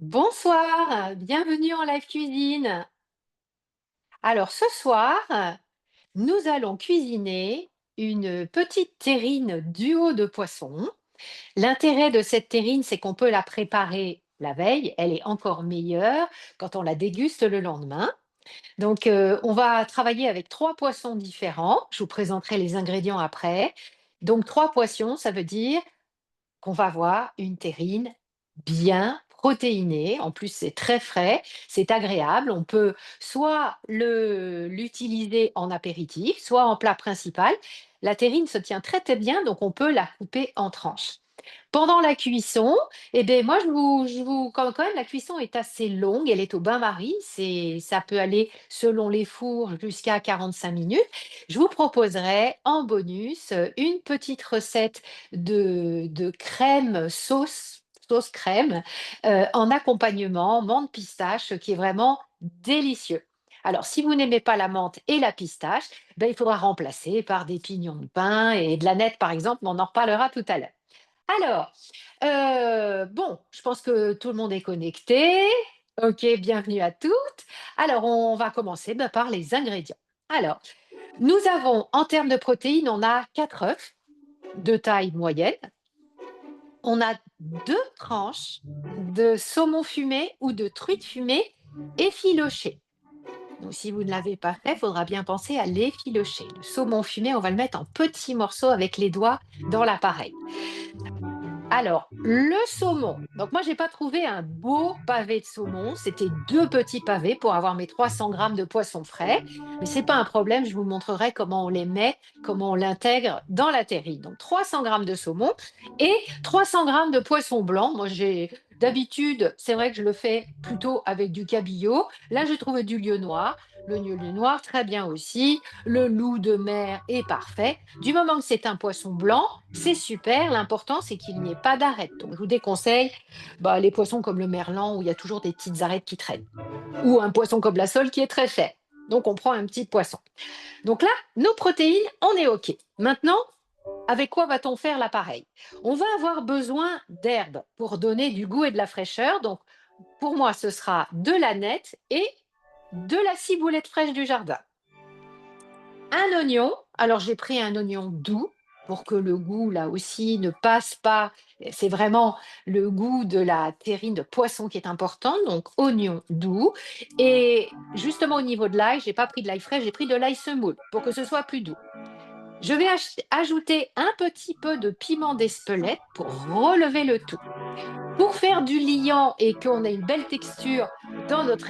Bonsoir, bienvenue en live cuisine. Alors ce soir, nous allons cuisiner une petite terrine duo de poisson. L'intérêt de cette terrine, c'est qu'on peut la préparer la veille. Elle est encore meilleure quand on la déguste le lendemain. Donc, on va travailler avec 3 poissons différents. Je vous présenterai les ingrédients après. Donc 3 poissons, ça veut dire qu'on va avoir une terrine bien protéinée. En plus, c'est très frais, c'est agréable. On peut soit l'utiliser en apéritif, soit en plat principal. La terrine se tient très très bien, donc on peut la couper en tranches. Pendant la cuisson, eh beh, moi je vous quand même la cuisson est assez longue, elle est au bain-marie, ça peut aller selon les fours jusqu'à 45 minutes. Je vous proposerai en bonus, une petite recette de crème sauce crème, en accompagnement menthe pistache, qui est vraiment délicieux. Alors si vous n'aimez pas la menthe et la pistache, ben, il faudra remplacer par des pignons de pain et de l'aneth par exemple, mais on en reparlera tout à l'heure. Alors, bon, je pense que tout le monde est connecté. OK, bienvenue à toutes. Alors, on va commencer, bah, par les ingrédients. Alors, nous avons en termes de protéines, on a 4 œufs de taille moyenne. On a 2 tranches de saumon fumé ou de truite fumée effilochée. Donc si vous ne l'avez pas fait, il faudra bien penser à l'effilocher. Le saumon fumé, on va le mettre en petits morceaux avec les doigts dans l'appareil. Alors, le saumon. Donc moi, j'ai pas trouvé un beau pavé de saumon. C'était 2 petits pavés pour avoir mes 300 grammes de poisson frais. Mais c'est pas un problème, je vous montrerai comment on les met, comment on l'intègre dans la terrine. Donc 300 grammes de saumon et 300 grammes de poisson blanc. Moi, j'ai d'habitude, c'est vrai que je le fais plutôt avec du cabillaud. Là, j'ai trouvé du lieu noir. Le lieu noir, très bien aussi. Le loup de mer est parfait. Du moment que c'est un poisson blanc, c'est super. L'important, c'est qu'il n'y ait pas d'arêtes. Donc, je vous déconseille bah, les poissons comme le merlan où il y a toujours des petites arêtes qui traînent. Ou un poisson comme la sole qui est très cher. Donc, on prend un petit poisson. Donc là, nos protéines, on est OK. Maintenant, avec quoi va-t-on faire l'appareil? On va avoir besoin d'herbes pour donner du goût et de la fraîcheur. Donc, pour moi, ce sera de la nette et de la ciboulette fraîche du jardin. Un oignon, alors j'ai pris un oignon doux pour que le goût là aussi ne passe pas. C'est vraiment le goût de la terrine de poisson qui est important, donc oignon doux. Et justement au niveau de l'ail, j'ai pas pris de l'ail frais, j'ai pris de l'ail semoule pour que ce soit plus doux. Je vais ajouter un petit peu de piment d'Espelette pour relever le tout. Pour faire du liant et qu'on ait une belle texture dans notre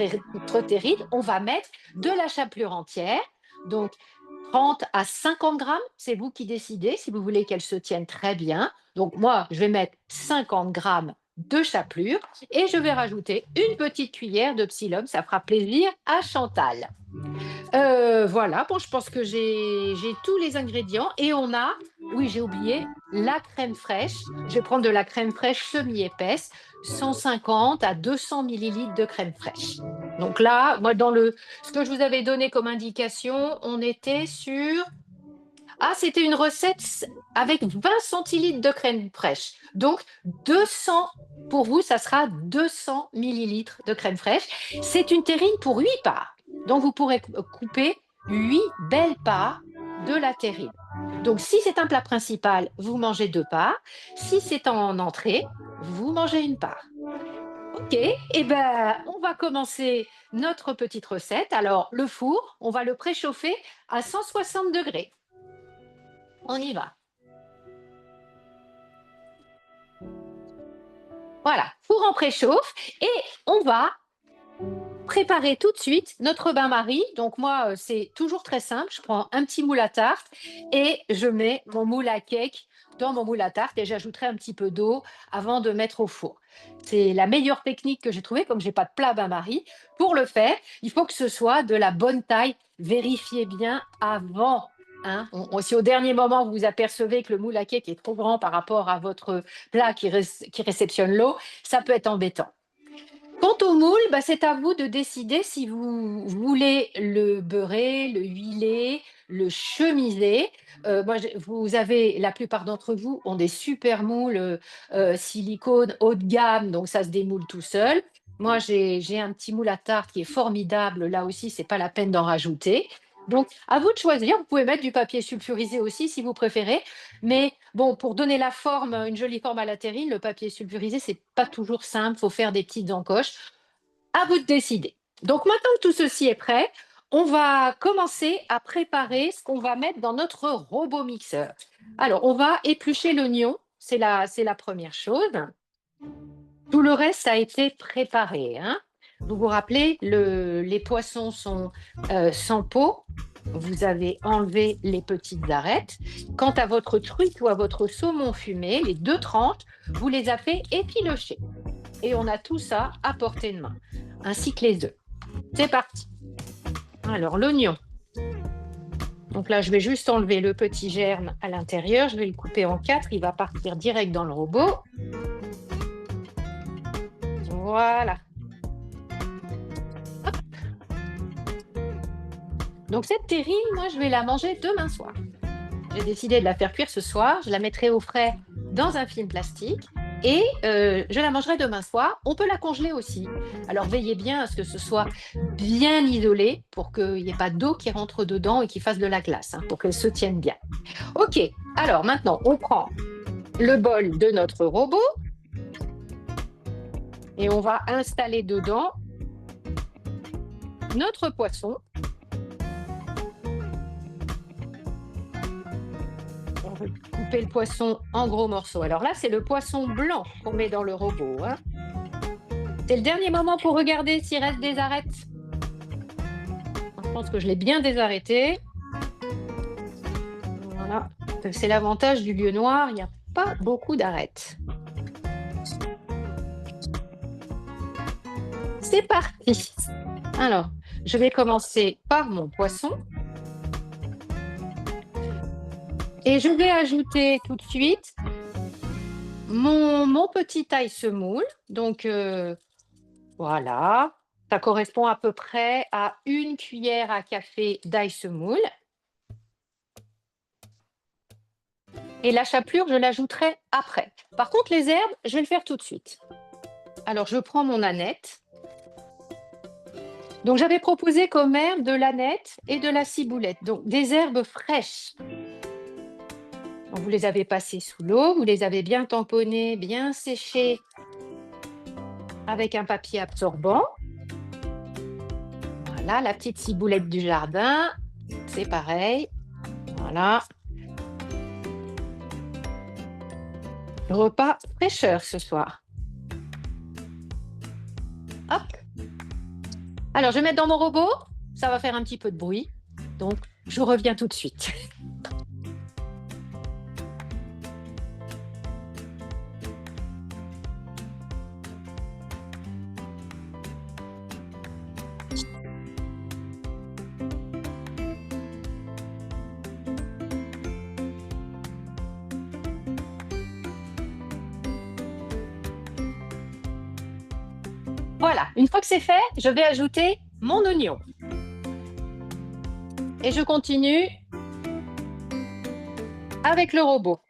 terrine, on va mettre de la chapelure entière, donc 30 à 50 grammes, c'est vous qui décidez si vous voulez qu'elle se tienne très bien. Donc moi, je vais mettre 50 grammes de chapelure et je vais rajouter une petite cuillère de psyllium, ça fera plaisir à Chantal. Voilà, bon, je pense que j'ai tous les ingrédients et on a oui, j'ai oublié, la crème fraîche. Je vais prendre de la crème fraîche semi-épaisse, 150 à 200 millilitres de crème fraîche. Donc là, moi, dans le ce que je vous avais donné comme indication, on était sur c'était une recette avec 20 centilitres de crème fraîche. Donc 200 pour vous, ça sera 200 millilitres de crème fraîche. C'est une terrine pour 8 parts. Donc vous pourrez couper 8 belles parts de la terrine. Donc si c'est un plat principal, vous mangez 2 parts. Si c'est en entrée, vous mangez une part. OK, et ben, on va commencer notre petite recette. Alors le four, on va le préchauffer à 160 degrés. On y va. Voilà, four en préchauffe et on va préparer tout de suite notre bain-marie. Donc moi, c'est toujours très simple. Je prends un petit moule à tarte et je mets mon moule à cake dans mon moule à tarte et j'ajouterai un petit peu d'eau avant de mettre au four. C'est la meilleure technique que j'ai trouvée, comme j'ai pas de plat bain-marie. Pour le faire, il faut que ce soit de la bonne taille. Vérifiez bien avant. Hein. Si au dernier moment vous vous apercevez que le moule à cake est trop grand par rapport à votre plat qui réceptionne l'eau, ça peut être embêtant. Quant au moule, bah, c'est à vous de décider si vous voulez le beurrer, le huiler, le chemiser. Moi, vous avez, la plupart d'entre vous ont des super moules silicone haut de gamme, donc ça se démoule tout seul. Moi, j'ai un petit moule à tarte qui est formidable. Là aussi, c'est pas la peine d'en rajouter. Donc, à vous de choisir. Vous pouvez mettre du papier sulfurisé aussi si vous préférez. Mais bon, pour donner la forme, une jolie forme à la terrine, le papier sulfurisé, c'est pas toujours simple. Faut faire des petites encoches. À vous de décider. Donc, maintenant que tout ceci est prêt, on va commencer à préparer ce qu'on va mettre dans notre robot mixeur. Alors, on va éplucher l'oignon. C'est la première chose. Tout le reste a été préparé, hein. Vous vous rappelez, les poissons sont sans peau. Vous avez enlevé les petites arêtes. Quant à votre truite ou à votre saumon fumé, les deux tranches, vous les avez effilochées. Et on a tout ça à portée de main, ainsi que les œufs. C'est parti. Alors, l'oignon. Donc là, je vais juste enlever le petit germe à l'intérieur. Je vais le couper en quatre. Il va partir direct dans le robot. Voilà. Donc cette terrine, moi, je vais la manger demain soir. J'ai décidé de la faire cuire ce soir. Je la mettrai au frais dans un film plastique et je la mangerai demain soir. On peut la congeler aussi. Alors veillez bien à ce que ce soit bien isolé pour qu'il n'y ait pas d'eau qui rentre dedans et qui fasse de la glace, hein, pour qu'elle se tienne bien. Ok, alors maintenant, on prend le bol de notre robot et on va installer dedans notre poisson. On va couper le poisson en gros morceaux. Alors là, c'est le poisson blanc qu'on met dans le robot, hein. C'est le dernier moment pour regarder s'il reste des arêtes. Je pense que je l'ai bien désarrêté. Voilà. C'est l'avantage du lieu noir, il n'y a pas beaucoup d'arêtes. C'est parti. Alors, je vais commencer par mon poisson. Et je vais ajouter tout de suite mon petit ail semoule. Donc, voilà. Ça correspond à peu près à 1 cuillère à café d'ail semoule. Et la chapelure, je l'ajouterai après. Par contre, les herbes, je vais le faire tout de suite. Alors, je prends mon aneth. Donc, j'avais proposé comme herbe de l'aneth et de la ciboulette. Donc, des herbes fraîches. Donc, vous les avez passées sous l'eau, vous les avez bien tamponnées, bien séchées avec un papier absorbant. Voilà, la petite ciboulette du jardin, c'est pareil. Voilà. Repas fraîcheur ce soir. Hop. Alors, je vais mettre dans mon robot. Ça va faire un petit peu de bruit. Donc, je reviens tout de suite. Voilà, une fois que c'est fait, je vais ajouter mon oignon. Et je continue avec le robot.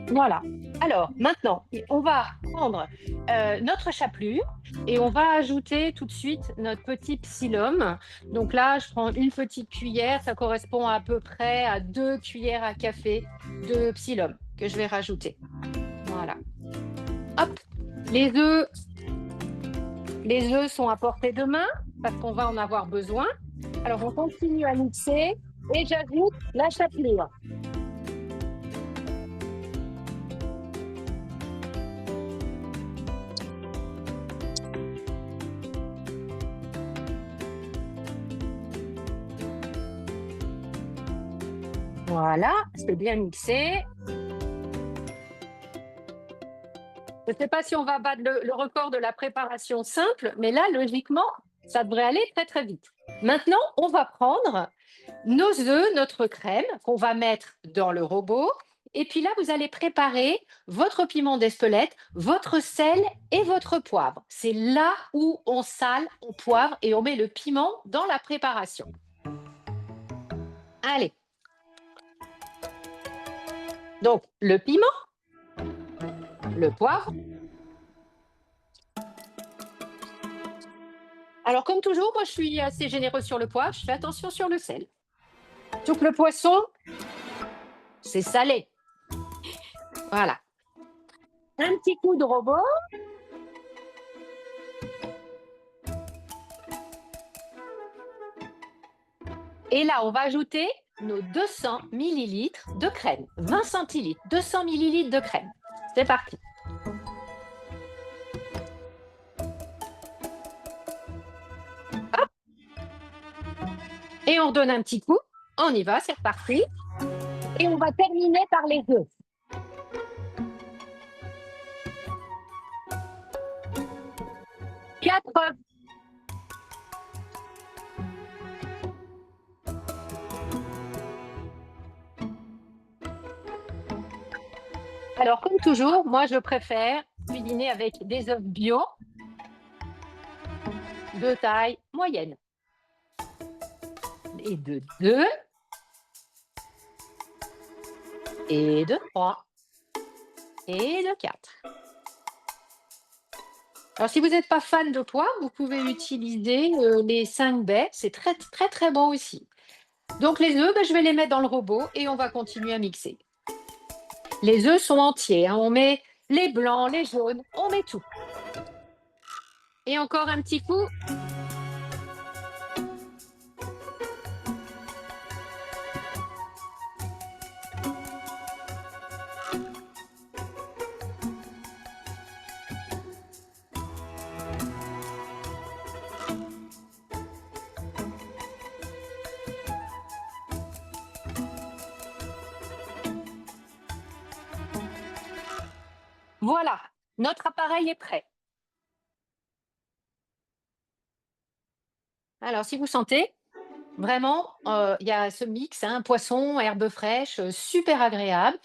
Voilà. Alors, maintenant, on va prendre notre chapelure et on va ajouter tout de suite notre petit psyllium. Donc là, je prends une petite cuillère, ça correspond à peu près à 2 cuillères à café de psyllium que je vais rajouter. Voilà. Hop, les œufs, les œufs sont à portée de main parce qu'on va en avoir besoin. Alors, on continue à mixer et j'ajoute la chapelure. Voilà, c'est bien mixé. Je ne sais pas si on va battre le record de la préparation simple, mais là, logiquement, ça devrait aller très, très vite. Maintenant, on va prendre nos œufs, notre crème qu'on va mettre dans le robot Et puis là, vous allez préparer votre piment d'Espelette, votre sel et votre poivre. C'est là où on sale, on poivre et on met le piment dans la préparation. Allez, donc le piment, le poivre. Alors comme toujours, moi je suis assez généreuse sur le poivre, je fais attention sur le sel. Donc le poisson, c'est salé. Voilà. Un petit coup de robot. Et là, on va ajouter nos 200 millilitres de crème. 20 centilitres, 200 millilitres de crème. C'est parti. Et on redonne un petit coup. On y va, c'est reparti. Et on va terminer par les œufs. 4 œufs. Alors, comme toujours, moi, je préfère cuisiner avec des œufs bio de taille moyenne. Et de 2, et de 3, et de 4. Alors, si vous n'êtes pas fan de poivre, vous pouvez utiliser les 5 baies. C'est très, très, très bon aussi. Donc, les œufs, ben, je vais les mettre dans le robot et on va continuer à mixer. Les œufs sont entiers, hein. On met les blancs, les jaunes, on met tout. Et encore un petit coup. Voilà, notre appareil est prêt. Alors, si vous sentez, vraiment, il y a ce mix, hein, poisson, herbes fraîches, super agréable.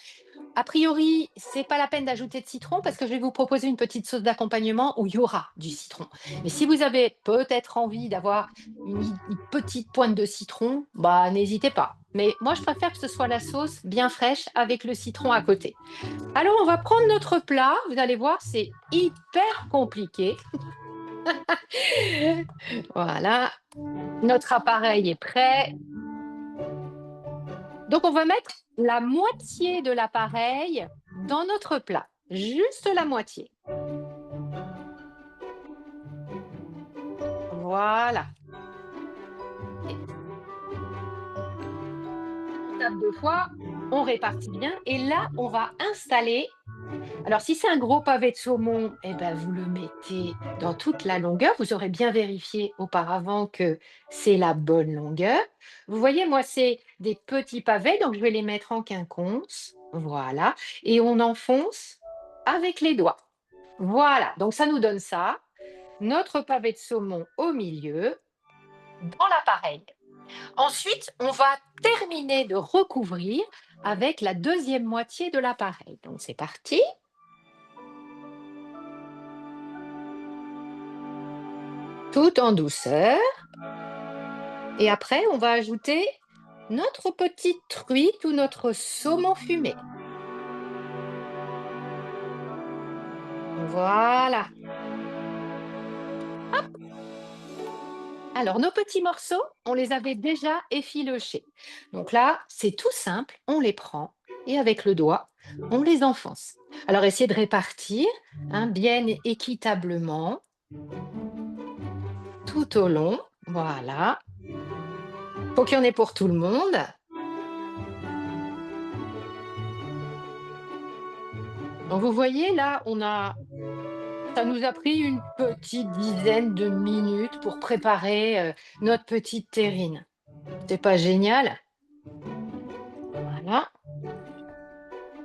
A priori, c'est pas la peine d'ajouter de citron parce que je vais vous proposer une petite sauce d'accompagnement où il y aura du citron. Mais si vous avez peut-être envie d'avoir une petite pointe de citron, bah n'hésitez pas. Mais moi, je préfère que ce soit la sauce bien fraîche avec le citron à côté. Alors, on va prendre notre plat. Vous allez voir, c'est hyper compliqué. Voilà, notre appareil est prêt. Donc, on va mettre la moitié de l'appareil dans notre plat, juste la moitié. Voilà. Et on tape 2 fois, on répartit bien et là, on va installer. Alors, si c'est un gros pavé de saumon, eh ben, vous le mettez dans toute la longueur. Vous aurez bien vérifié auparavant que c'est la bonne longueur. Vous voyez, moi, c'est des petits pavés, donc je vais les mettre en quinconce. Voilà. Et on enfonce avec les doigts. Voilà. Donc, ça nous donne ça. Notre pavé de saumon au milieu, dans l'appareil. Ensuite, on va terminer de recouvrir avec la deuxième moitié de l'appareil. Donc, c'est parti. Tout en douceur. Et après, on va ajouter notre petite truite ou notre saumon fumé. Voilà. Alors, nos petits morceaux, on les avait déjà effilochés. Donc là, c'est tout simple. On les prend et avec le doigt, on les enfonce. Alors, essayez de répartir, hein, bien équitablement tout au long. Voilà. Faut qu'il y en ait pour tout le monde. Donc, vous voyez, là, ça nous a pris une petite dizaine de minutes pour préparer notre petite terrine. C'est pas génial? Voilà.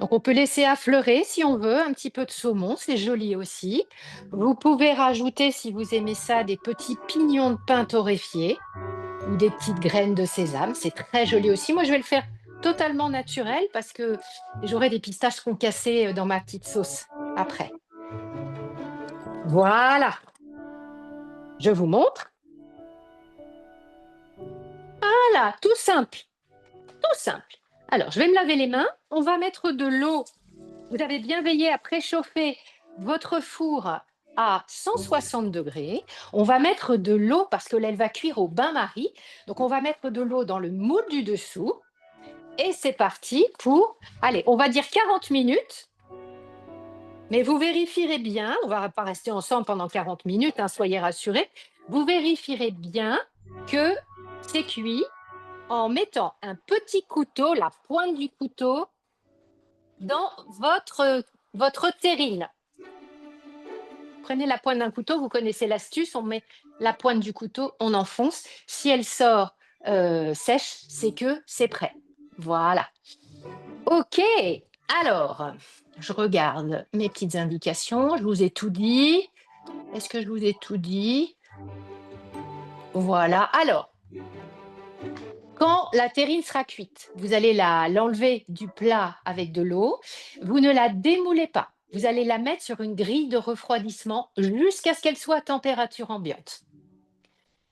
Donc, on peut laisser affleurer si on veut un petit peu de saumon, c'est joli aussi. Vous pouvez rajouter, si vous aimez ça, des petits pignons de pain torréfiés ou des petites graines de sésame. C'est très joli aussi. Moi, je vais le faire totalement naturel parce que j'aurai des pistaches concassées dans ma petite sauce après. Voilà, je vous montre. Voilà, tout simple, tout simple. Alors, je vais me laver les mains. On va mettre de l'eau. Vous avez bien veillé à préchauffer votre four à 160 degrés. On va mettre de l'eau parce que là, elle va cuire au bain-marie. Donc, on va mettre de l'eau dans le moule du dessous. Et c'est parti pour, allez, on va dire 40 minutes. Mais vous vérifierez bien, on ne va pas rester ensemble pendant 40 minutes, hein, soyez rassurés. Vous vérifierez bien que c'est cuit en mettant un petit couteau, la pointe du couteau, dans votre terrine. Prenez la pointe d'un couteau, vous connaissez l'astuce, on met la pointe du couteau, on enfonce. Si elle sort sèche, c'est que c'est prêt. Voilà. OK. Alors, je regarde mes petites indications. Je vous ai tout dit. Est-ce que je vous ai tout dit? Voilà. Alors, quand la terrine sera cuite, vous allez l'enlever du plat avec de l'eau. Vous ne la démoulez pas. Vous allez la mettre sur une grille de refroidissement jusqu'à ce qu'elle soit à température ambiante.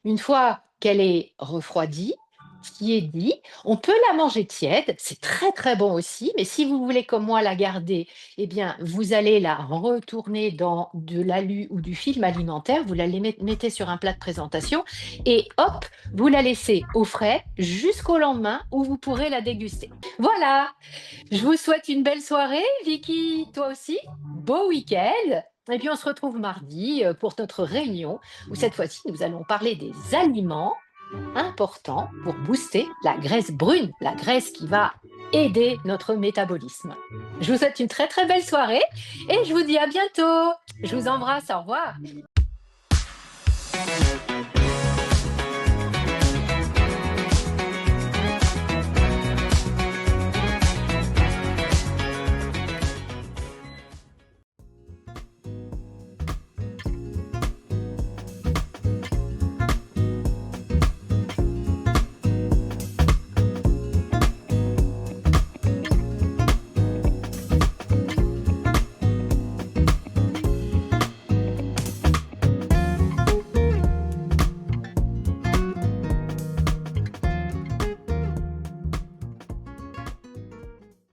Une fois qu'elle est refroidie, ce qui est dit, on peut la manger tiède, c'est très très bon aussi, mais si vous voulez comme moi la garder, eh bien vous allez la retourner dans de l'alu ou du film alimentaire, vous la mettez sur un plat de présentation et hop, vous la laissez au frais jusqu'au lendemain où vous pourrez la déguster. Voilà, je vous souhaite une belle soirée, Vicky, toi aussi, beau week-end. Et puis on se retrouve mardi pour notre réunion où cette fois-ci nous allons parler des aliments importants pour booster la graisse brune, la graisse qui va aider notre métabolisme. Je vous souhaite une très très belle soirée et je vous dis à bientôt. Je vous embrasse, au revoir.